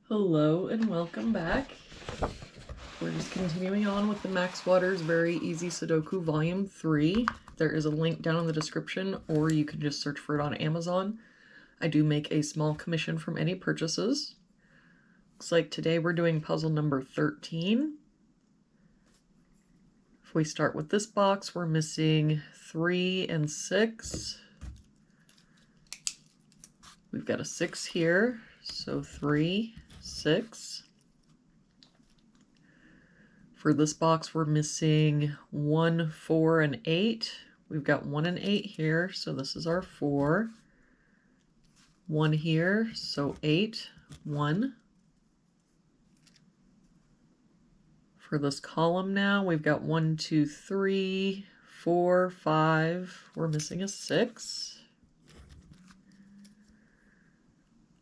Hello and welcome back. We're just continuing on with the Max Waters Very Easy Sudoku Volume 3. There is a link down in the description, or you can just search for it on Amazon. I do make a small commission from any purchases. Looks like today we're doing puzzle number 13. If we start with this box, we're missing 3 and 6. We've got a 6 here, so 3, 6. For this box, we're missing 1, 4, and 8. We've got 1 and 8 here, so this is our 4. 1 here, so 8, 1. For this column now, we've got 1, 2, 3, 4, 5. We're missing a 6.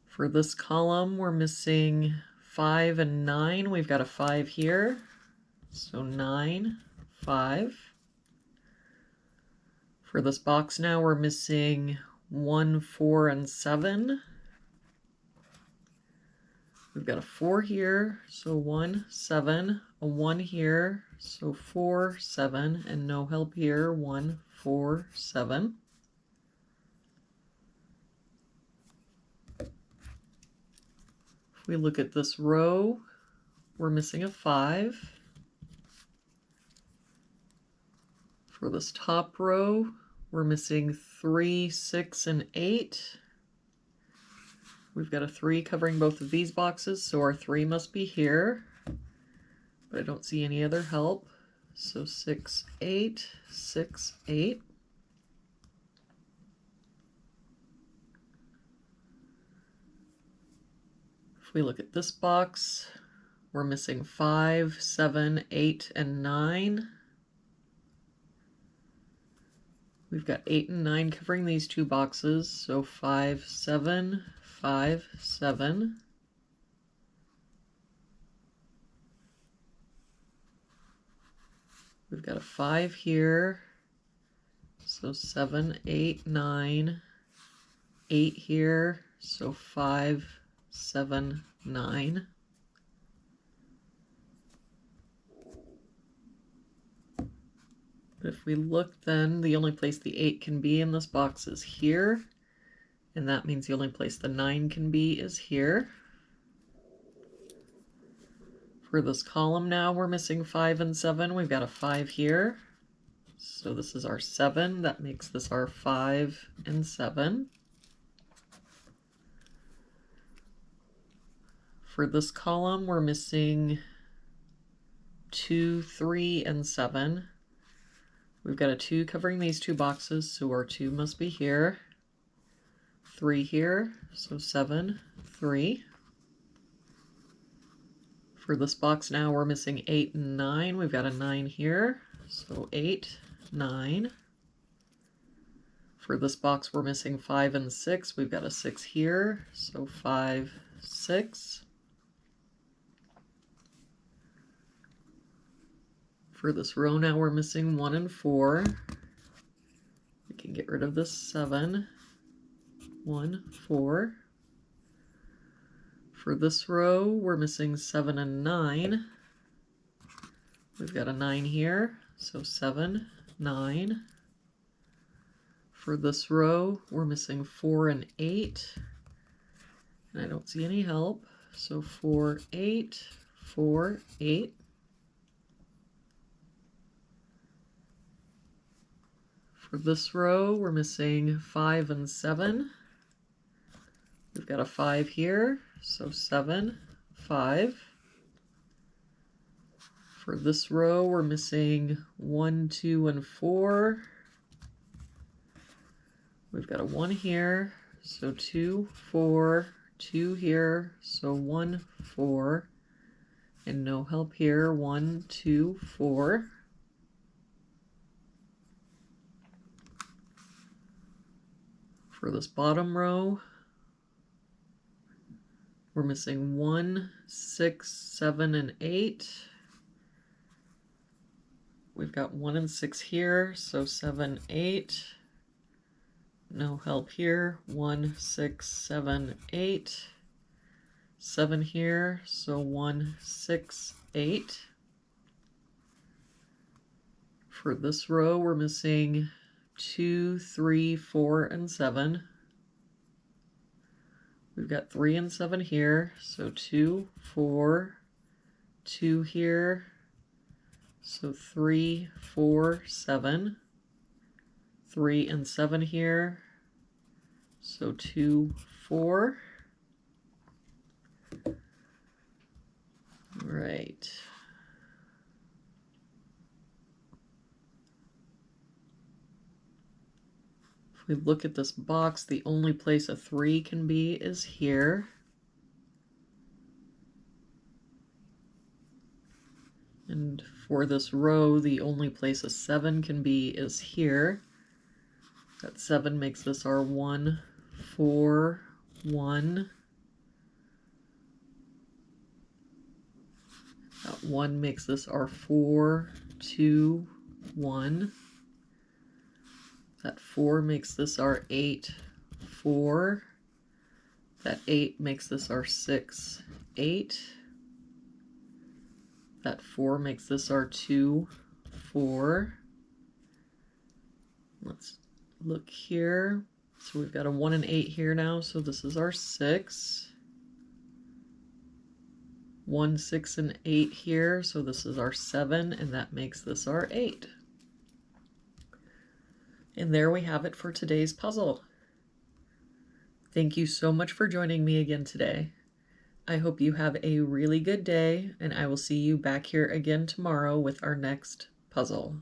For this column, we're missing 5 and 9. We've got a 5 here. So 9, 5. For this box now, we're missing 1, 4, and 7. We've got a 4 here, so 1, 7. A 1 here, so 4, 7. And no help here, 1, 4, 7. If we look at this row, we're missing a 5. For this top row, we're missing 3, 6, and 8. We've got a 3 covering both of these boxes, so our 3 must be here. But I don't see any other help. So 6, 8, 6, 8. If we look at this box, we're missing 5, 7, 8, and 9. We've got 8 and 9 covering these two boxes, so 5, 7, 5, 7. We've got a 5 here, so 7, 8, 9. 8 here, so 5, 7, 9. If we look, then the only place the 8 can be in this box is here, and that means the only place the 9 can be is here. For this column now, we're missing 5 and 7. We've got a 5 here, so this is our 7. That makes this our 5 and 7. For this column, we're missing 2, 3, and 7. We've got a 2 covering these two boxes, so our 2 must be here. 3 here, so 7, 3. For this box now, we're missing 8 and 9. We've got a 9 here, so 8, 9. For this box, we're missing 5 and 6. We've got a 6 here, so 5, 6. For this row now, we're missing 1 and 4. We can get rid of this 7. 1, 4. For this row, we're missing 7 and 9. We've got a 9 here, so 7, 9. For this row, we're missing 4 and 8. And I don't see any help, so 4, 8, 4, 8. For this row, we're missing 5 and 7. We've got a 5 here, so 7, 5. For this row, we're missing 1, 2, and 4. We've got a 1 here, so 2, 4, 2 here, so 1, 4. And no help here, 1, 2, 4. For this bottom row, we're missing 1, 6, 7, and 8. We've got 1 and 6 here, so 7, 8. No help here, 1, 6, 7, 8. 7 here, so 1, 6, 8. For this row, we're missing 2, 3, 4, and 7. We've got 3 and 7 here, so 2, 4, 2 here, so 3, 4, 7. 3 and 7 here, so 2, 4. Right. If we look at this box, the only place a 3 can be is here. And for this row, the only place a 7 can be is here. That 7 makes this our 1, 4, 1. That 1 makes this our 4, 2, 1. That 4 makes this our 8, 4. That 8 makes this our 6, 8. That 4 makes this our 2, 4. Let's look here. So we've got a 1 and 8 here now, so this is our 6. 1, 6, and 8 here, so this is our 7, and that makes this our 8. And there we have it for today's puzzle. Thank you so much for joining me again today. I hope you have a really good day, and I will see you back here again tomorrow with our next puzzle.